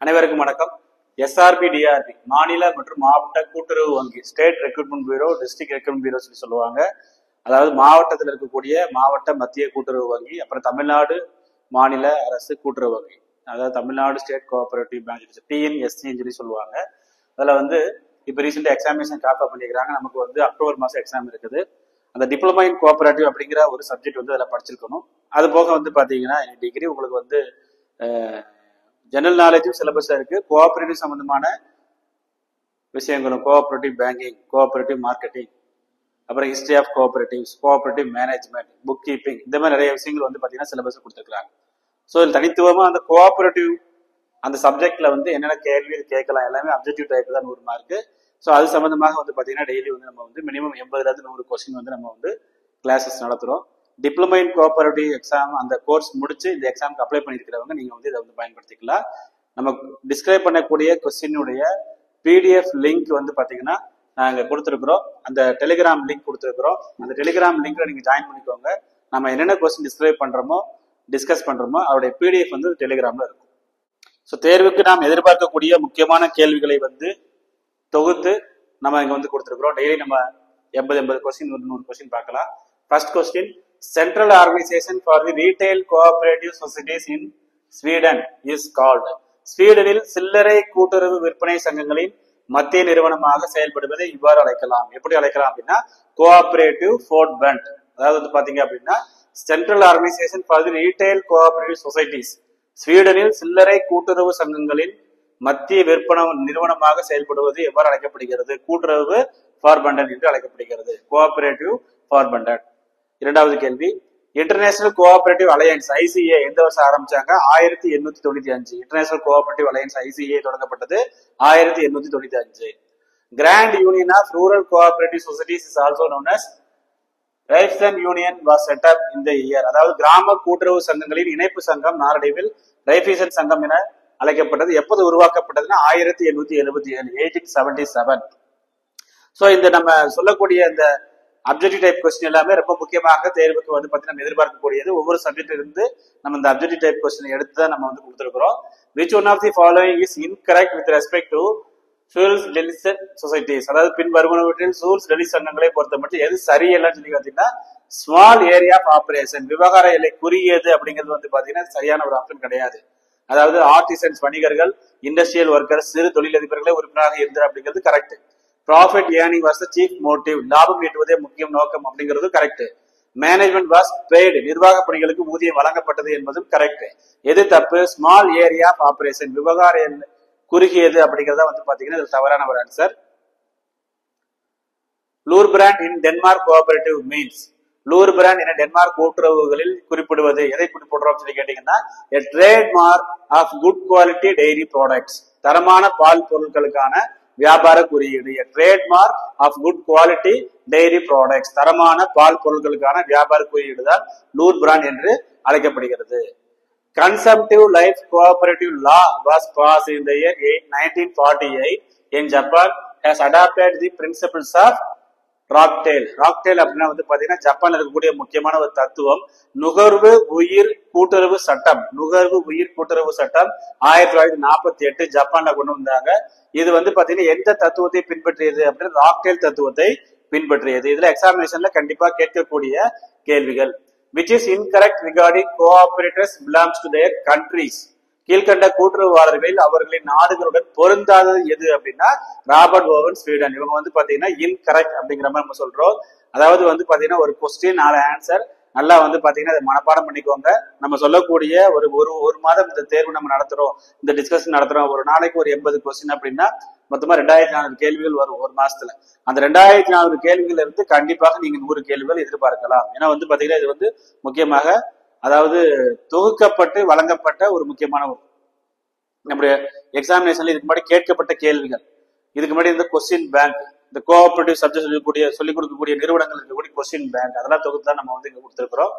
அனைவருக்கும் வணக்கம். SRB-DRB மாநில மற்றும் மாவட்ட கூட்டுறவு வங்கி, state recruitment bureau, district recruitment bureau சொல்லி சொல்லுவாங்க. அதாவது மாவட்டத்தில் இருக்கக்கூடிய மாவட்ட மத்திய கூட்டுறவு வங்கி, அப்புறம் தமிழ்நாடு மாநில அரசு கூட்டுறவு வங்கி, அதாவது Tamil Nadu state cooperative bank, TNSC சொல்லி சொல்லுவாங்க. அதில் இப்போ ரீசெண்டாக எக்ஸாமினேஷன் காப்பா பண்ணிக்கிறாங்க. நமக்கு அக்டோபர் மாதம் எக்ஸாம் இருக்குது. அந்த டிப்ளமா இன் கோஆபரேட்டிவ் அப்படிங்கிற ஒரு சப்ஜெக்ட் அதில் படிச்சிருக்கணும். அது போக பார்த்தீங்கன்னா டிகிரி உங்களுக்கு ஜெனரல் நாலேஜும் சிலபஸாக இருக்கு. கோஆபரேட்டிவ் சம்பந்தமான விஷயங்களும், கோஆபரேட்டிவ் பேங்கிங், கோஆபரேட்டிவ் மார்க்கெட்டிங், அப்புறம் history of cooperatives, cooperative management, book keeping, இந்த மாதிரி நிறைய விஷயங்கள் பார்த்தீங்கன்னா சிலபஸ் கொடுத்துருக்காங்க. ஸோ இதில் தனித்துவமாக அந்த கோஆபரேட்டிவ் அந்த சப்ஜெக்ட்ல என்னென்ன கேள்வி கேட்கலாம் எல்லாமே அப்ஜெக்டிவ் டைப் தான் 100 மார்க்கு. ஸோ அது சம்பந்தமாக பார்த்தீங்கன்னா டெய்லி நம்ம மினிமம் 80 100 கொஸ்டின் நம்ம கிளாஸஸ் நடத்துகிறோம். டிப்ளமோ இன் கோஆபரேட்டிவ் எக்ஸாம் அந்த கோர்ஸ் முடிச்சு இந்த எக்ஸாமுக்கு அப்ளை பண்ணியிருக்கிறவங்க நீங்க இதை பயன்படுத்திக்கலாம். நம்ம டிஸ்கிரைப் பண்ணக்கூடிய கொஸ்டினுடைய பிடிஎஃப் லிங்க் பார்த்தீங்கன்னா நாங்கள் கொடுத்துருக்குறோம். அந்த டெலிகிராம் லிங்க் கொடுத்துருக்குறோம். அந்த டெலிகிராம் லிங்க்ல நீங்க ஜாயின் பண்ணிக்கோங்க. நம்ம என்னென்ன கொஸ்டின் டிஸ்கிரைப் பண்றோமோ, டிஸ்கஸ் பண்றோமோ அவருடைய பிடிஎஃப் டெலிகிராம்ல இருக்கும். ஸோ தேர்வுக்கு நாம் எதிர்பார்க்கக்கூடிய முக்கியமான கேள்விகளை தொகுத்து நம்ம இங்க கொடுத்துருக்குறோம். டெய்லி நம்ம 80 கொஸ்டின் 100 கொஸ்டின் பார்க்கலாம். First question, central organisation for the retail cooperative societies in Sweden is called. ஸ்வீடனில் சில்லறை கூட்டுறவு விற்பனை சங்கங்களின் மத்திய நிறுவனமாக செயல்படுவதை இவ்வாறு அழைக்கலாம். எப்படி அழைக்கலாம் அப்படின்னா கோஆபரேட்டிவ் ஃபோர்ட்பண்ட். அதாவது பாத்தீங்க அப்படின்னா central organisation for the retail cooperative societies, ஸ்வீடனில் சில்லறை கூட்டுறவு சங்கங்களின் மத்திய விற்பனை நிறுவனமாக செயல்படுவது எவ்வாறு அழைக்கப்படுகிறது? கூட்டுறவு ஃபார்பண்டன் என்று அழைக்கப்படுகிறது. கோஆபரேட்டிவ் ஃபார்பண்டன். இரண்டாவது கேள்வி, இன்டர்நேஷனல் கோஆபரேட்டிவ் அலையன்ஸ் ICA எந்த வருஷம் ஆரம்பிச்சாங்க? 1895. இன்டர்நேஷனல் கோஆபரேட்டிவ் அலையன்ஸ் ICA தொடங்கப்பட்டது 1895. Grand union of rural cooperative societies is also known as Raiffeisen union was set up in the year. அதாவது கிராம கூட்டுறவு சங்கங்களின் இணைப்பு சங்கம் நாரடைவில் ரைஃபிசன் சங்கம் என அழைக்கப்பட்டது. எப்போது உருவாக்கப்பட்டதுன்னா 1877, 1877. சோ இந்த நம்ம சொல்லக்கூடிய இந்த அப்ஜெக்டிவ் டைப் கொஸ்டின் எல்லாமே ரொம்ப முக்கியமாக தேர்வுக்கு பார்த்தீங்கன்னா எதிர்பார்க்கக்கூடியது. ஒவ்வொரு சப்ஜெக்ட் இருந்து நம்ம இந்த அப்ஜெக்டிவ் டைப் கொஸ்டின் எடுத்து தான் நம்ம கொடுத்துருக்கிறோம். Which one of the following is incorrect with respect to Schulze Delitzsch societies. அதாவது பின் வருவனவற்றில் சூல்ஸ் டெலிஸ் சங்கங்களை பொறுத்த மட்டும் எது சரியெல்லாம் சொல்லி பார்த்தீங்கன்னா ஸ்மால் ஏரியா ஆஃப் ஆபரேஷன், விவகார எல்லை குறுகியது அப்படிங்கிறது பார்த்தீங்கன்னா சரியான ஒரு ஆப்ஷன் கிடையாது. அதாவது ஆர்டிசன்ஸ், வணிகர்கள், இண்டஸ்ட்ரியல் ஒர்க்கர்ஸ், சிறு தொழிலதிபர்களே உறுப்பினராக இருந்தார் அப்படிங்கிறது correct. Profit earning was the chief motive, லாபம் ஈட்டுவதே முக்கிய நோக்கம் அப்படிங்கிறது கரெக்ட். மேனேஜ்மெண்ட் வாஸ் பெய்டு, நிர்வாக பணிகளுக்கு ஊதியம் வழங்கப்பட்டது என்பதும் கரெக்ட். எது தப்பு? ஸ்மால் ஏரியா ஆஃப் ஆபரேஷன், விவகார குறுகியது அப்படிங்கிறதா பாத்தீங்கன்னா இது தவறான ஒரு answer. Lur brand in Denmark cooperative means, lur brand என டென்மார்க் கூட்டுறவுகளில் குறிப்பிடுவது எதை குறிப்பிடுறோம் சொல்லி கேட்டீங்கன்னா a trademark of good quality dairy products, தரமான பால் பொருட்களுக்கான வியாபார குறியீடு. a trademark of good quality dairy products, தரமான பால் பொருட்களுக்கான வியாபார குறியீடு தான் லூர் பிராண்ட் என்று அழைக்கப்படுகிறது. Consumptive life cooperative law was passed in the year 1948 in Japan, has adopted the principles of Rochdale. Rochdale அப்படின்னா பாத்தீங்கன்னா ஜப்பான்ல இருக்கக்கூடிய முக்கியமான ஒரு தத்துவம் நுகர்வு உயிர் கூட்டுறவு சட்டம். நுகர்வு உயிர் கூட்டுறவு சட்டம் 1948 ஜப்பான்ல கொண்டு வந்தாங்க. இது பாத்தீங்கன்னா எந்த தத்துவத்தை பின்பற்றியது அப்படின்னு ராக்டேல் தத்துவத்தை பின்பற்றியது. இதுல எக்ஸாமினேஷன்ல கண்டிப்பா கேட்கக்கூடிய கேள்விகள். which is incorrect regarding cooperators belongs to their countries. கீழ்கண்ட கூட்டுறவாளர்களில் அவர்களின் நாடுகளுடன் பொருந்தாதது எது அப்படின்னா ராபர்ட் ஓவன் ஸ்வீடன். இவங்க பாத்தீங்கன்னா இன்கரெக்ட் அப்படிங்கிற மாதிரி நம்ம சொல்றோம். அதாவது பாத்தீங்கன்னா ஒரு கொஸ்டின் 4 ஆன்சர் நல்லா பாத்தீங்கன்னா அதை மனப்பாடம் பண்ணிக்கோங்க. நம்ம சொல்லக்கூடிய ஒரு மாதம் இந்த தேர்வு நம்ம நடத்துறோம், இந்த டிஸ்கஷன் நடத்துறோம். ஒரு நாளைக்கு ஒரு 80 கொஸ்டின் அப்படின்னா மொத்தமா 2400 கேள்விகள் வரும் ஒரு மாசத்துல. அந்த 2400 கேள்விகள் இருந்து கண்டிப்பாக நீங்க 100 கேள்விகள் எதிர்பார்க்கலாம். ஏன்னா பாத்தீங்கன்னா இது முக்கியமாக அதாவது தொகுக்கப்பட்டு வழங்கப்பட்ட ஒரு முக்கியமான நம்முடைய எக்ஸாமினேஷன்ல இதுக்கு முன்னாடி கேட்கப்பட்ட கேள்விகள். இதுக்கு முன்னாடி இந்த கொஸ்டின் பேங்க், இந்த கோஆபரேட்டிவ் சப்ஜெக்ட் சொல்லிக் கொடுக்கக்கூடிய நிறுவனங்கள் இருக்கக்கூடிய கொஸ்டின் பேங்க் அதெல்லாம் தொகுத்து தான் நம்ம இங்க கொடுத்திருக்கிறோம்.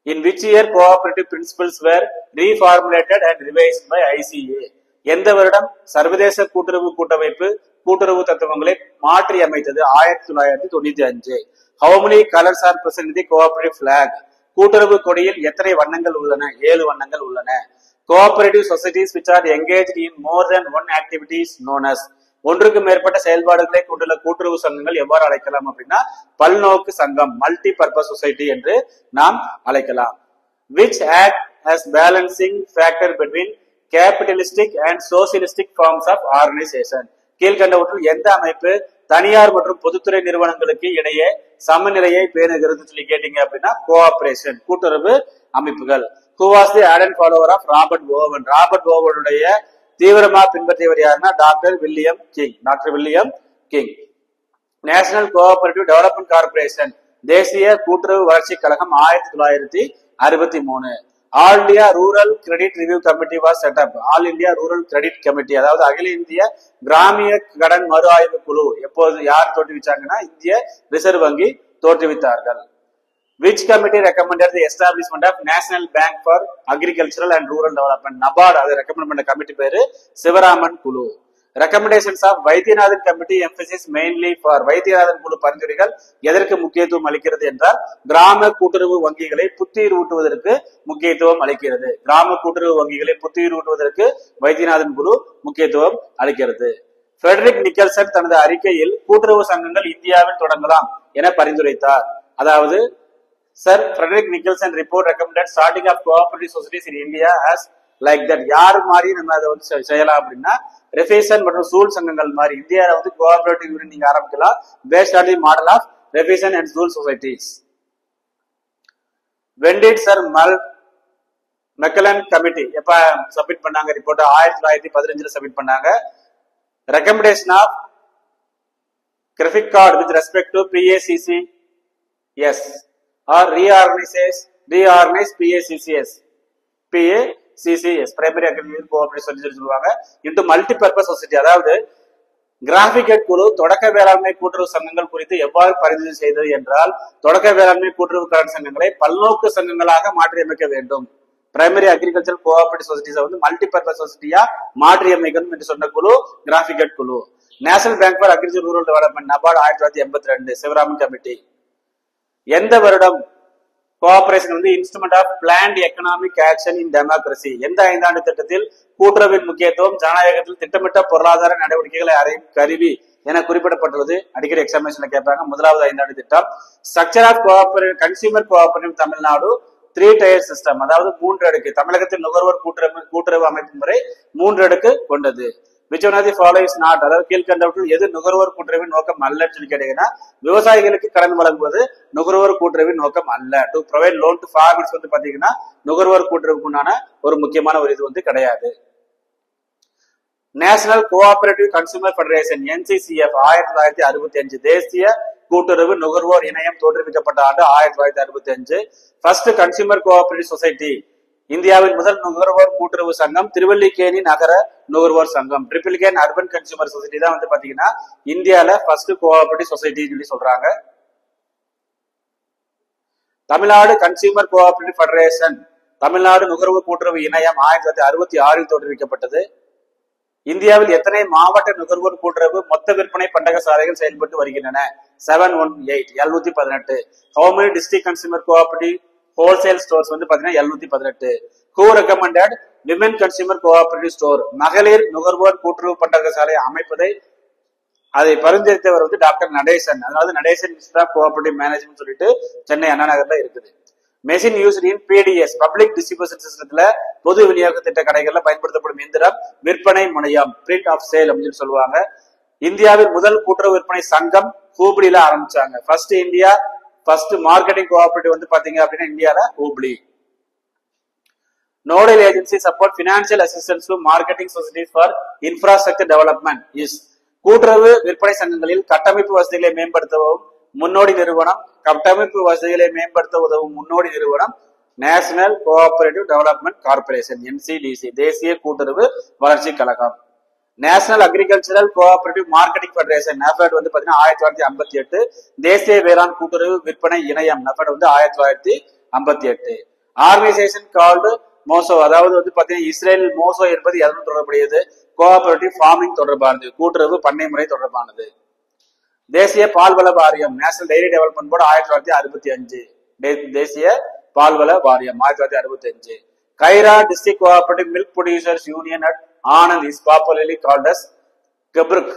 In which year cooperative principles were reformulated and revised by ICA? எந்த வருடம் சர்வதேச கூட்டுறவு கூட்டமைப்பு கூட்டுறவு தத்துவங்களை மாற்றி அமைத்தது? 1995. How many colors are present in the cooperative flag? கூட்டுறவு கொடியில் எத்தனை வண்ணங்கள் உள்ளன? 7 வண்ணங்கள் உள்ளன. Cooperative societies which are engaged in more than one activities known as, ஒன்றுக்கு மேற்பட்ட செயல்பாடுகளை கொண்டுள்ள கூட்டுறவு சங்கங்கள் எவ்வாறு அழைக்கலாம் அப்படின்னா பல்நோக்கு சங்கம், மல்டி பர்பஸ் சொசைட்டி என்று நாம் அழைக்கலாம். which act as balancing factor between capitalistic and socialistic forms of organization, கீழ்கண்டவற்றில் எந்த அமைப்பு தனியார் மற்றும் பொதுத்துறை நிறுவனங்களுக்கு இடையே சமநிலையை பேணுகிறது சொல்லி கேட்டீங்க அப்படின்னா கோஆபரேஷன், கூட்டுறவு அமைப்புகள். Who was the ardent follower of Robert Owen? Robert ஓவனுடைய தீவிரமா பின்பற்றியவர் யாருன்னா doctor William King. Doctor William King. National cooperative development corporation, தேசிய கூட்டுறவு வளர்ச்சி கழகம் 1963. All India rural credit review committee was set up. All India rural credit committee, அதாவது அகில இந்திய கிராமிய கடன் மறு ஆய்வு குழு எப்போது யார் தோற்றுவிச்சாங்கன்னா இந்திய ரிசர்வ் வங்கி தோற்றுவித்தார்கள். Which committee recommended the establishment of National Bank for Agricultural and Rural Development? NABARD அதை ரெக்கமெண்ட் பண்ண கமிட்டி பேரு சிவராமன் குழு. Recommendations of Vaidyanathan committee emphasis mainly for, Vaidyanathan குழு பரிந்துரைகள் எதற்கு முக்கியத்துவம் அளிக்கிறது என்றால் கிராம கூட்டுறவு வங்கிகளை புத்துயிர் ஊட்டுவதற்கு முக்கியத்துவம் அளிக்கிறது. கிராம கூட்டுறவு வங்கிகளை புத்துயிர் ஊட்டுவதற்கு வைத்தியநாதன் குழு முக்கியத்துவம் அளிக்கிறது. ஃபெடரிக் நிக்கல்சன் தனது அறிக்கையில் கூட்டுறவு சங்கங்கள் இந்தியாவில் தொடங்கலாம் என பரிந்துரைத்தார். அதாவது Sir Frederick Nicholson report recommended starting of cooperative societies in India as like that. யார் மாதிரி நம்ம அதை வந்து செய்யலாம் அப்படின்னா ரெஃபேசன் மற்றும் சூல் சங்கங்கள் மாதிரி இந்தியாவில் வந்து கோஆபரேட்டிவ் யூனியன் நீங்க ஆரம்பிக்கலாம் based on the model of Raiffeisen and Schulze societies. When did Sir Maclagan committee எப்ப சப்மிட் பண்ணாங்க ரிப்போர்ட்? 1915 சப்மிட் பண்ணாங்க. Recommendation of credit card with respect to PACC, yes, or reorganize PACCS, primary agriculture cooperative society சொல்லுவாங்க, into multi purpose society. அதாவது கிராஃபிகேட் குழு தொடக்க வேளாண்மை கூட்டுறவு சங்கங்கள் குறித்து எவ்வாறு பரிந்துரை செய்தது என்றால் தொடக்க வேளாண்மை கூட்டுறவு கடன் சங்கங்களை பல்நோக்கு சங்கங்களாக மாற்றியமைக்க வேண்டும். பிரைமரி அக்ரிகல்ச்சர் கோஆபரேட்டிவ் சொசைட்டிஸ் வந்து மல்டி பர்பஸ் சொசைட்டியா மாற்றியமைக்கணும் என்று சொன்ன குழு கிராஃபிகேட் குழு. National bank for agriculture rural development NABARD 1982 Sivaraman committee. எந்த வருடம் கோஆபரேஷன் வந்து instrument of planned economic action in democracy, எந்த 5 ஆண்டு திட்டத்தில் கூட்டுறவின் முக்கியத்துவம் ஜனநாயகத்தில் திட்டமிட்ட பொருளாதார நடவடிக்கைகளை அறையும் கருவி என குறிப்பிடப்பட்டுள்ளது? அடிக்கடி எக்ஸாமினேஷன்ல கேட்பாங்க. முதலாவது 5 ஆண்டு திட்டம். Structure of cooperative consumer cooperative Tamil Nadu 3 tier system, அதாவது 3 அடுக்கு. தமிழகத்தில் நுகர்வோர் கூட்டுறவு அமைப்பு முறை 3 அடுக்கு கொண்டது. Which one of the following is not, அதாவது கீழ்கண்டவற்றில் எது நுகர்வோர் கூட்டுறவின் நோக்கம் அல்லன்னு சொல்லி கேட்டீங்கன்னா விவசாயிகளுக்கு கடன் வழங்குவது நுகர்வோர் கூட்டுறவின் நோக்கம் அல்ல. To provide loan to farmers வந்து பாத்தீங்கன்னா நுகர்வோர் கூட்டுறவுக்குண்டான ஒரு முக்கியமான ஒரு இது வந்து கிடையாது. National cooperative consumer federation NCCF 1965 தேசிய கூட்டுறவு நுகர்வோர் இணையம் தோற்றுவிக்கப்பட்ட ஆண்டு 1965. ஃபர்ஸ்ட் கன்சூமர் கோஆபரேட்டிவ் சொசைட்டி, இந்தியாவின் முதல் நுகர்வோர் கூட்டுறவு சங்கம் திருவல்லிக்கேணி நகர நுகர்வோர் சங்கம். ட்ரிபிள்கேன் அர்பன் கன்சூமர் சொசைட்டி தான் வந்து பாத்தீங்கன்னா இந்தியால ஃபர்ஸ்ட் கோஆபரேட்டிவ் சொசைட்டி சொல்லி சொல்றாங்க. Tamil Nadu consumer cooperative federation, Tamil Nadu நுகர்வோர் கூட்டுறவு இணையம் 1966 தோற்றுவிக்கப்பட்டது. இந்தியாவில் எத்தனை மாவட்ட நுகர்வோர் கூட்டுறவு மொத்த விற்பனை பண்டக சாலைகள் செயல்பட்டு வருகின்றன? 718, 718. How many district consumer cooperative wholesale stores வந்து பாத்தீங்கன்னா 718. Who recommended women consumer cooperative store, மகளிர் நுகர்வோர் கூட்டுறவு பண்டக சாலை அமைப்பதை அதை பரிந்துரைத்தவர் வந்து டாக்டர் நடேசன். அதாவது Natesan institute of cooperative management சொல்லிட்டு சென்னை அண்ணா நகர்ல இருக்குது. Machine used in PDS public distribution சிஸ்டத்துல பொது விநியோக திட்ட கடைகள்ல பயன்படுத்தப்படும் எந்திரம் விற்பனை முனையம் பிரிண்ட் ஆஃப் சேல் அப்படின்னு சொல்லுவாங்க. இந்தியாவில் முதல் கூட்டுறவு விற்பனை சங்கம் ஹூப்ளில ஆரம்பிச்சாங்க. ஃபர்ஸ்ட் மார்க்கெட்டிங் கோஆபரேட்டிவ் வந்து பாத்தீங்க அப்படின்னா இந்தியால Hubli. Nodal agency support financial assistance to marketing societies for infrastructure development is, கூட்டுறவு விற்பனை சங்கங்களில் கட்டமைப்பு வசதிகளை மேம்படுத்தவும் முன்னோடி நிறுவனம், கட்டமைப்பு வசதிகளை மேம்படுத்த உதவும் முன்னோடி நிறுவனம் national cooperative development corporation NCDC தேசிய கூட்டுறவு வளர்ச்சி கழகம். National agricultural cooperative marketing federation NAFED வந்து பாத்தீங்கன்னா 1958. தேசிய வேளாண் கூட்டுறவு விற்பனை இணையம் NAFED வந்து 1958. ஆர்கனைசேஷன் கால்டு மோசோ, அதாவது வந்து பாத்தீங்கன்னா இஸ்ரேல் மோசோ என்பது எதனுடன் தொடர்புடையது? கோஆபரேட்டிவ் ஃபார்மிங் தொடர்பானது, கூட்டுறவு பண்ணை முறை தொடர்பானது. தேசிய பால்வள வாரியம் நேஷனல் டைரி டெவலப்மெண்ட் போர்டு 1965. தேசிய பால்வள வாரியம் 1965. Kaira district cooperative milk producers union at Anand is popularly called as.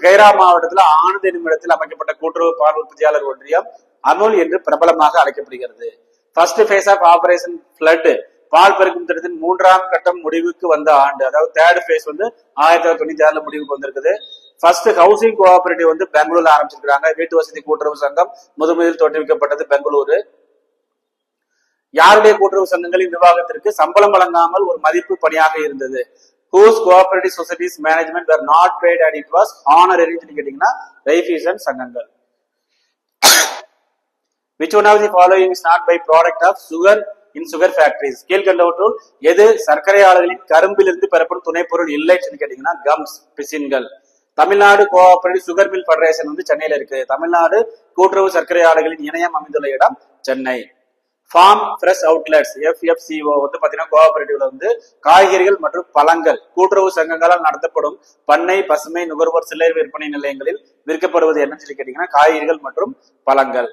Kaira மாவட்டத்தில் ஆனந்த் என்னும் இடத்தில் அமைக்கப்பட்ட கூட்டுறவு பால் உற்பத்தியாளர் ஒன்றியம் அமுல் என்று பிரபலமாக அழைக்கப்படுகிறது. First phase of operation flood பால் பெருக்கும் திட்டத்தின் 3ஆம் கட்டம் முடிவுக்கு வந்த ஆண்டு, அதாவது தேர்ட் ஃபேஸ் 1996 முடிவுக்கு வந்திருக்குது. ஃபர்ஸ்ட் ஹவுசிங் கோஆபரேட்டிவ் பெங்களூர்ல ஆரம்பிச்சிருக்காங்க. வீட்டு வசதி கூட்டுறவு சங்கம் முதலில் தோற்றுவிக்கப்பட்டது பெங்களூரு. யாருடைய கூட்டுறவு சங்கங்களின் நிர்வாகத்திற்கு சம்பளம் வழங்காமல் ஒரு மதிப்பு பணியாக இருந்தது? Whose cooperative societies management were not paid and it was honorary கேட்டீங்கன்னா ரைஃபீசன் சங்கங்கள். Which one of the following is not by product of sugar in sugar factories? கீழ்கண்டவற்றுள் எது சர்க்கரை ஆலைகளின் கரும்பிலிருந்து பெறப்படும் துணை பொருள் இல்லைன்னு கேட்டீங்கன்னா கம்ஸ் பிசின்கள். Tamil Nadu cooperative sugar mill federation சென்னையில இருக்கு. தமிழ்நாடு கூட்டுறவு சர்க்கரை ஆலைகளின் இணையம் அமைந்துள்ள இடம் Chennai. Farm fresh outlets FFCO பாத்தீங்கன்னா கோஆபரேட்டிவ்ல காய்கறிகள் மற்றும் பழங்கள் கூட்டுறவு சங்கங்களால் நடத்தப்படும் பண்ணை பசுமை நுகர்வோர் சில்லறை விற்பனை நிலையங்களில் விற்கப்படுவது என்னன்னு சொல்லி கேட்டீங்கன்னா காய்கறிகள் மற்றும் பழங்கள்.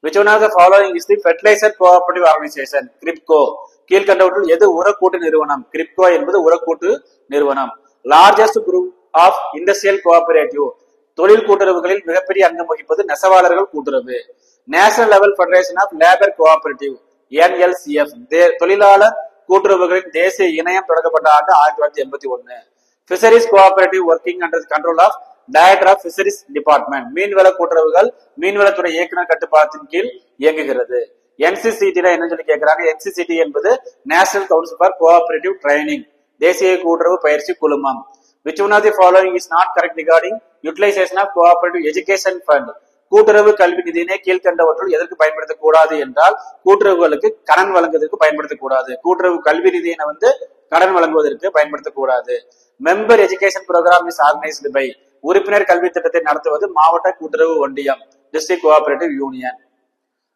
Which one of the following is the fertilizer cooperative organization? KRIBHCO. கீழ்கண்டவற்றுள் எது உரக்கூட்டு நிறுவனம்? கிரிப்கோ என்பது உரக்கூட்டு நிறுவனம். Largest group of industrial cooperative தொழில் கூட்டுறவுகளில் மிகப்பெரிய அங்கம் வகிப்பது நெசவாளர்கள் கூட்டுறவு. National level federation of labour cooperative NLCF தொழிலாளர் கூட்டுறவுகளின் தேசிய இணையம் தொடங்கப்பட்ட ஆண்டு 1981. Fisheries cooperative working under control of director of fisheries department மீன்வள கூட்டுறவுகள் மீன்வளத்துறை இயக்குநர் கட்டுப்பாட்டின் கீழ் இயங்குகிறது. NCCT என்ன சொல்லி கேட்கிறாங்க? NCCT என்பது national council for cooperative training தேசிய கூட்டுறவு பயிற்சி குழுமம். Which one of the following is not correct regarding utilization of cooperative education fund? கூட்டுறவு கல்வி நிதியினை கீழ்கண்டவற்றுள் எதற்கு பயன்படுத்தக்கூடாது என்றால் கூட்டுறவுகளுக்கு கடன் வழங்குவதற்கு பயன்படுத்தக்கூடாது. கூட்டுறவு கல்வி நிதியினை கடன் வழங்குவதற்கு பயன்படுத்தக்கூடாது. Member education programme is organised by உறுப்பினர் கல்வி திட்டத்தை நடத்துவது மாவட்ட கூட்டுறவு ஒன்றியம் district cooperative union.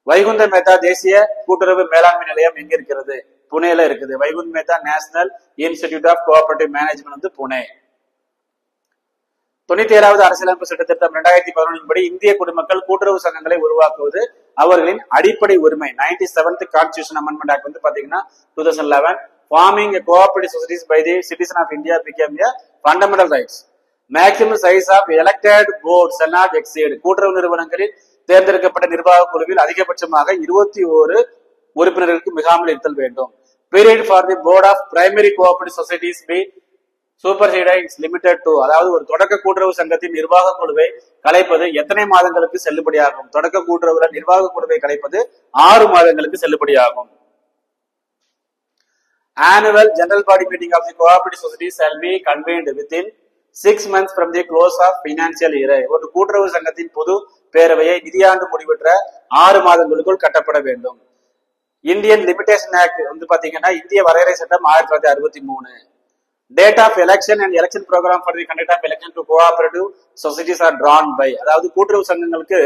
Vaikunth Mehta தேசிய கூட்டுறவு மேலாண்மை நிலையம் எங்க இருக்கிறது? புனேல இருக்குது. Vaikunth Mehta national institute of cooperative management Pune. 97வது அரசியலமைப்பு சட்ட திட்டம் 2011 படி இந்திய குடிமக்கள் கூட்டுறவு சங்கங்களை உருவாக்குவது அவர்களின் அடிப்படை உரிமை. 97th கான்ஸ்டிடியூஷன் அமெண்ட்மெண்ட் ஆக்ட் பாத்தீங்கன்னா 2011 farming cooperative societies by the citizen of India became a fundamental rights. Maximum size of elected boards shall not exceed கூட்டுறவு நிறுவனங்களில் தேர்ந்தெடுக்கப்பட்ட நிர்வாக குழுவில் அதிகபட்சமாக 21 உறுப்பினர்களுக்கு மிகாமல் இருத்தல் வேண்டும். Period for the board of primary cooperative societies be superseded limited to அதாவது ஒரு தொடக்க கூட்டுறவு சங்கத்தின் நிர்வாக குழுவை கலைப்பது எத்தனை மாதங்களுக்கு செல்லுபடியாகும்? தொடக்க கூட்டுறவுல நிர்வாக குழுவை கலைப்பது 6 மாதங்களுக்கு செல்லுபடியாகும். Annual general body meeting of the cooperative society shall be convened within 6 months from the close of financial year. ஒரு கூட்டுறவு சங்கத்தின் பொது பேரவையை நிதியாண்டு முடிவற்ற 6 மாதங்களுக்குள் கட்டப்பட வேண்டும். இந்தியன் லிமிடேஷன் ஆக்ட் பாத்தீங்கன்னா இந்திய வரையறை சட்டம் 1963. Date of election and election program for the conduct of election to cooperative societies are drawn by அதாவது கூட்டுறவு சங்கங்களுக்கு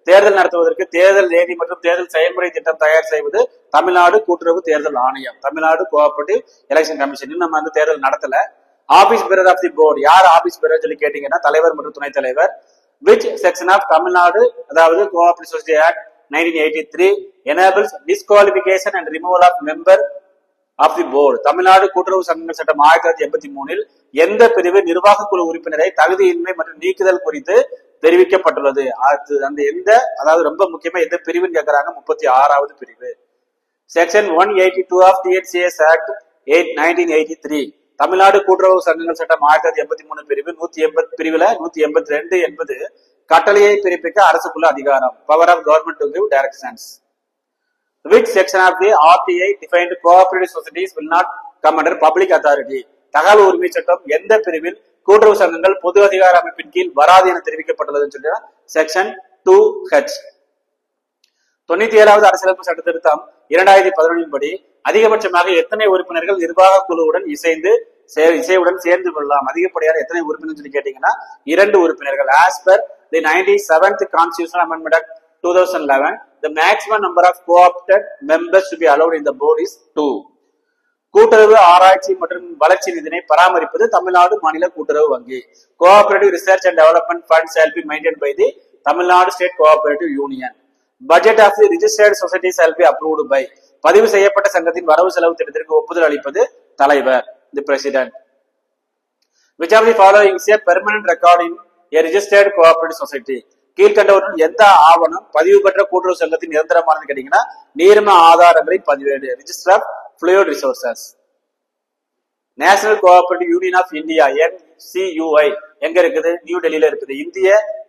தேர்தல் நடத்துவதற்கு தேர்தல் தேதி மற்றும் தேர்தல் செயல்முறை திட்டம் தயார் செய்வது தமிழ்நாடு கூட்டுறவு தேர்தல் ஆணையம். Tamil Nadu cooperative election commission. நம்ம தேர்தல் நடத்தல. Office bearer of the board யார் ஆபீஸ் பேரர் சொல்லி கேட்டீங்கன்னா தலைவர் மற்றும் துணைத் தலைவர். Which section of தமிழ்நாடு அதாவது cooperative society act 1983 enables disqualification and removal of member of the board. Tamil Nadu கூட்டுறவு சங்கங்கள் சட்டம் 1983 எந்த பிரிவு நிர்வாக குழு உறுப்பினரை தகுதியின்மை மற்றும் நீக்குதல் குறித்து தெரிவிக்கப்பட்டுள்ளது? அந்த எந்த அதாவது ரொம்ப முக்கியமா எந்த பிரிவுன்னு கேட்கறாங்க? 36வது பிரிவு. Section 182 of TNCS act 1983 Tamil Nadu கூட்டுறவு சங்கங்கள் சட்டம் 1983 பிரிவு 180 பிரிவுல 182 என்பது கட்டளையை பிறப்பிக்க அரசுக்குள்ள அதிகாரம். Power of government to give directions. Which section of the RTA defined cooperative societies will not come under public authority? தகவல் உரிமை சட்டம் எந்த பிரிவில் கூட்டுறவு சங்கங்கள் பொது அதிகார அமைப்பின் கீழ் வராது என தெரிவிக்கப்பட்டுள்ளதுன்னு சொல்லி செக்ஷன் 2H. 97வது அரசியலமைப்பு சட்ட திருத்தம் 2011 படி அதிகபட்சமாக எத்தனை உறுப்பினர்கள் நிர்வாக குழுவுடன் இசையுடன் சேர்ந்து கொள்ளலாம்? அதிகப்படியான எத்தனை உறுப்பினர் சொல்லி கேட்டீங்கன்னா 2 உறுப்பினர்கள். As per the 97th Constitutional Amendment Act 2011, the maximum number of co-opted members to be allowed in the board is 2. கூட்டுறவு ஆராய்ச்சி மற்றும் வளர்ச்சி நிதியை பராமரிப்பது தமிழ்நாடு மாநில கூட்டுறவு வங்கி. Cooperative research and development fund shall be maintained by the Tamil Nadu state cooperative union. Budget of the registered society shall be approved by பதிவு செய்யப்பட்ட சங்கத்தின் வரவு செலவு திட்டத்திற்கு ஒப்புதல் அளிப்பது தலைவர், தி president. Which of the following is a permanent record in a registered cooperative society? கீழ்கண்டவற்றில் எந்த ஆவணம் பதிவு பெற்ற கூட்டுறவு சங்கத்தின் நிரந்தரமானது கேட்டீங்கன்னா நீர்ம ஆதாரங்களின் பதிவேடு, register of fluid resources. National cooperative union of India NCUI எங்க இருக்குது? நியூ டெல்லியில இருக்குது. இந்திய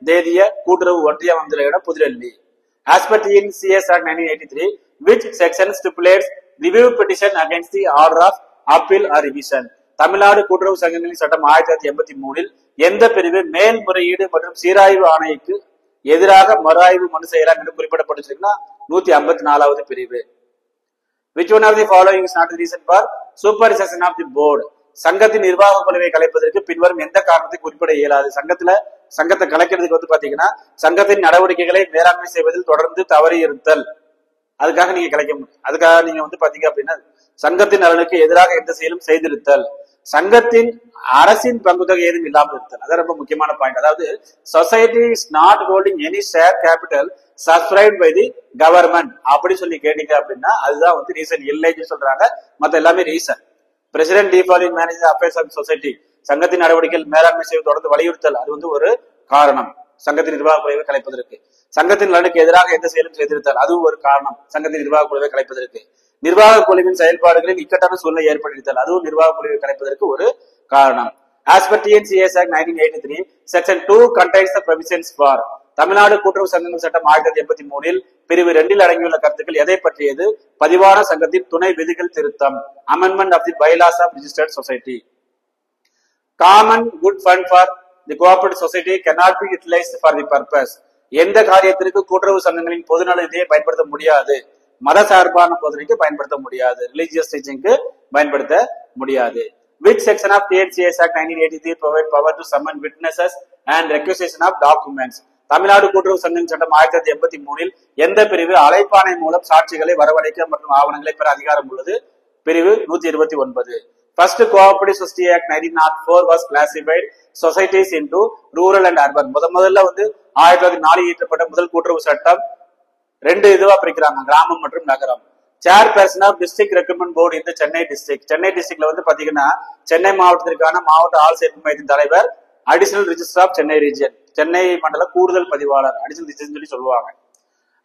தேதிய கூட்டுறவு ஒன்றிய மந்திர இடம் புதுடெல்லி. As per TNCS Act 1983, which section stipulates review petition against the order of appeal or revision? Tamil Nadu கூட்டுறவு சங்கங்களின் சட்டம் 1983 எந்த பிரிவு மேல்முறையீடு மற்றும் சீராய்வு ஆணையக்கு எதிராக மறுஆய்வு மனு செய்யலாம் என்று குறிப்பிடப்பட்டிருக்குன்னா 154வது பிரிவு. Which one of the following is not the reason for supersession of the board? சங்கத்தின் நிர்வாக குழுவை கலைப்பதற்கு பின்வரும் எந்த காரணத்தை குறிப்பிட இயலாது? சங்கத்தை கலைக்கிறதுக்கு வந்து பாத்தீங்கன்னா சங்கத்தின் நடவடிக்கைகளை மேலாண்மை செய்வதில் தொடர்ந்து தவறி இருத்தல், அதுக்காக நீங்க கலைக்க முடியும். அதுக்காக நீங்க வந்து பாத்தீங்க அப்படின்னா சங்கத்தின் நலனுக்கு எதிராக எந்த செயலும் செய்திருத்தல், சங்கத்தின் அரசின் பங்குத்தொகை ஏதும் இல்லாமல் இருத்தல். அதான் ரொம்ப முக்கியமான பாயிண்ட். அதாவது society is not holding any share capital subscribed by the government அப்படி சொல்லி கேட்டீங்க அப்படின்னா அதுதான் வந்து ரீசன் இல்லைன்னு சொல்றாங்க. மத்த எல்லாமே reason. President defaulting manage affairs of society சங்கத்தின் நடவடிக்கைகள் மேலாண்மை செய்வது தொடர்ந்து வலியுறுத்தல், அது வந்து ஒரு காரணம் சங்கத்தின் நிர்வாக குழுவை கலைப்பதற்கு. சங்கத்தின் நலனுக்கு எதிராக எந்த செயலும் செய்திருத்தல், அதுவும் ஒரு காரணம் சங்கத்தின் நிர்வாக குழுவை கலைப்பதற்கு. நிர்வாக குழுவின் செயல்பாடுகளில் இக்கட்டான சூழ்நிலை ஏற்படுத்தல், அதுவும் நிர்வாக குழுவை கலைப்பதற்கு ஒரு காரணம். As per TNCS Act 1983, Section 2 contains the provisions for Tamil Nadu கூட்டுறவு சங்கங்கள் சட்டம் 1983 பிரிவு 2 அடங்கியுள்ள கருத்துக்கள் எதை பற்றியது? பதிவான சங்கத்தின் துணை விதிகள் திருத்தம், amendment of the bylaws of registered society. Common good fund for the cooperative society cannot be utilized for the purpose. எந்த காரியத்திற்கு கூட்டுறவு சங்கங்களின் பொதுநல நிதியை பயன்படுத்த முடியாது? மத சார்பான போதனைக்கு பயன்படுத்த முடியாது, ரிலிஜியஸ் டீச்சிங்க்கு பயன்படுத்த முடியாது. Which section of TNCS Act 1983 provide power to summon witnesses and requisition of documents? Tamil Nadu கூட்டுறவு சங்கம் சட்டம் 1983 எந்த பிரிவு அழைப்பாணை மூலம் சாட்சிகளை வரவழைக்க மற்றும் ஆவணங்களை பெற அதிகாரம் உள்ளது? பிரிவு 129. First Cooperative Society Act 1904 was classified societies into rural and urban. முதல்ல வந்து 1904 இயற்றப்பட்ட முதல் கூட்டுறவு சட்டம் 2 இதுவா பிரிக்கிறாங்க, கிராமம் மற்றும் நகரம். Chairperson of district recruitment board இந்த சென்னை டிஸ்ட்ரிக்ட். சென்னை டிஸ்ட்ரிக்ட்ல வந்து பாத்தீங்கன்னா சென்னை மாவட்டத்திற்கான மாவட்ட ஆள் சேர்ப்பு மையத்தின் தலைவர், additional register of Chennai region, Chennai மண்டல கூடுதல் பதிவாளர், அடிஷனல் ரிஜிஸ்டர் சொல்லி சொல்லுவாங்க.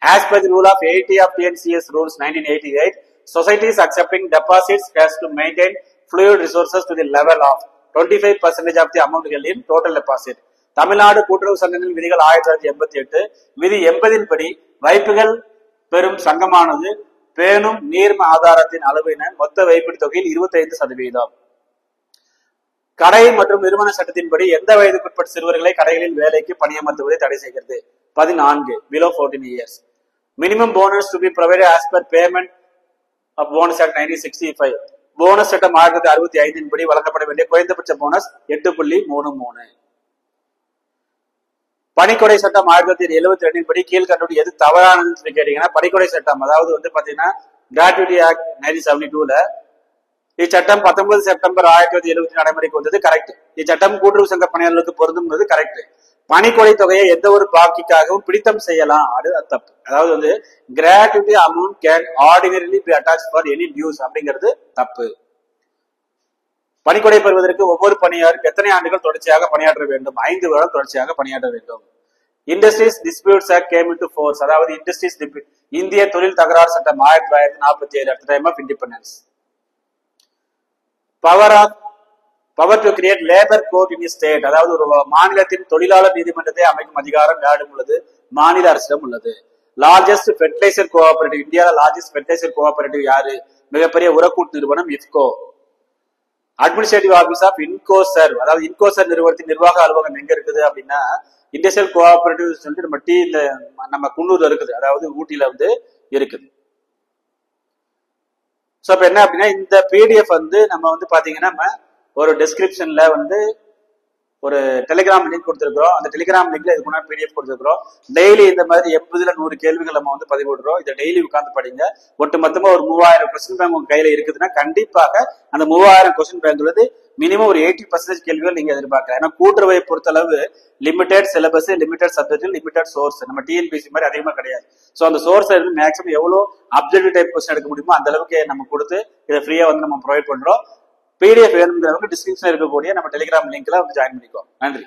As per the rule of 80 of TNCS rules 1988, societies accepting deposits has to maintain fluid resources to the level of 25% of the amount held in total deposit. Tamil Nadu கூட்டுறவு சங்கங்களின் விதிகள் 1988 விதி 80 படி வைப்புகள் பெறும் சங்கமானது பேணும் நீர்ம ஆதாரத்தின் அளவின மொத்த வைப்பீடு தொகையில் 25%. கடை மற்றும் நிறுவன சட்டத்தின்படி எந்த வயதுக்குட்பட்ட சிறுவர்களை கடைகளில் வேலைக்கு பணியமர்த்துவதை தடை செய்கிறது? 14 below 14 years. Minimum bonus to be provided as per payment of bonus act 1965. Bonus சட்டம் 1965 படி வழங்கப்பட வேண்டிய குறைந்தபட்ச போனஸ் 8.33. பணிக்கொடை சட்டம் 1972 படி கீழ்கண்டபடி எது தவறானதுன்னு சொல்லி கேட்டீங்கன்னா பணிக்கொடை சட்டம், அதாவது வந்து பாத்தீங்கன்னா கிராட்டுவிட்டி ஆக்ட் 1972ல இச்சட்டம் 19 செப்டம்பர் 1970 நடைமுறைக்கு வந்தது கரெக்ட். இச்சட்டம் கூட்டுறவு சங்க பணியாளர்களுக்கு பொருந்தும் கரெக்ட். பணிக்கொடை தொகையை எந்த ஒரு பாக்கிக்காகவும் பிடித்தம் செய்யலாம், அது தப்பு. அதாவது வந்து gratuity amount can ordinarily be attached for any dues அப்படிங்கிறது தப்பு. பணிக்கொடை பெறுவதற்கு ஒவ்வொரு பணியாளருக்கு எத்தனை ஆண்டுகள் தொடர்ச்சியாக பணியாற்ற வேண்டும்? 5 வருடம் தொடர்ச்சியாக பணியாற்ற வேண்டும். Industries disputes act game into force, அதாவது இண்டஸ்ட்ரீஸ் இந்திய தொழில் தகராறு சட்டம் 1947 at the time of independence. Power to create labour court in state, அதாவது ஒரு மாநிலத்தின் தொழிலாளர் நீதிமன்றத்தை அமைக்கும் அதிகாரம் யாரிடம் உள்ளது? மாநில அரசிடம் உள்ளது. லார்ஜஸ்ட் ஃபெர்டிலைசர் கோஆபரேட்டிவ், இந்தியாவில் லார்ஜஸ்ட் ஃபெர்டிலைசர் கோஆபரேட்டிவ் யாரு? மிகப்பெரிய உரக்கூட்டு நிறுவனம் இஃப்கோ. அட்மினிஸ்ட்ரேட்டிவ் ஆபீஸ் ஆஃப் இன்கோசர், அதாவது இன்கோசர் நிறுவனத்தின் நிர்வாக அலுவலகம் எங்க இருக்குது அப்படின்னா இண்டஸ்ட்ரியல் கோஆபரேட்டிவ் சொல்லிட்டு நம்ம குன்னூர்ல இருக்குது, அதாவது ஊட்டியில வந்து இருக்குது. சோ இப்ப என்ன அப்படின்னா இந்த பிடிஎஃப் வந்து நம்ம வந்து பாத்தீங்கன்னா நம்ம ஒரு டிஸ்கிரிப்ஷன்ல வந்து ஒரு டெலிகிராம் லிங்க் கொடுத்துருக்கோம். அந்த டெலிகிராம் லிங்க்ல இதுக்கு முன்னாடி பிடிஎஃப் கொடுத்துருக்கோம். டெய்லி இந்த மாதிரி 80ல 100 கேள்விகள் நம்ம வந்து பதிவிடுறோம். இதை டெய்லி உட்கார்ந்து படிங்க. ஒட்டு மொத்தமா ஒரு 3000 கொஸ்டின் பேங்க் உங்க கையில இருக்குதுன்னா கண்டிப்பாக அந்த 3000 கொஸ்டின் பேங்க் உள்ளது மினிமம் ஒரு 80% கேள்விகள் நீங்க எதிர்பார்க்கலாம். ஏன்னா கூட்டுறவை பொறுத்தளவு limited syllabus, limited subject, limited source. நம்ம டிஎன்பிசி மாதிரி அதிகமா கிடையாது. ஸோ அந்த சோர்ஸ் இருந்து மேக்ஸிமம் எவ்வளவு அப்ஜெக்டிவ் டைப் கொஸ்டின் எடுக்க முடியுமோ அந்த அளவுக்கு நம்ம கொடுத்து இதை ஃப்ரீயா வந்து நம்ம ப்ரொவைட் பண்றோம். பிடிஎஃப் வேணுங்கிறவங்க டிஸ்கிரிப்ஷன் இருக்கக்கூடிய நம்ம டெலிகிராம் லிங்க்ல வந்து ஜாயின் பண்ணிக்கோ. நன்றி.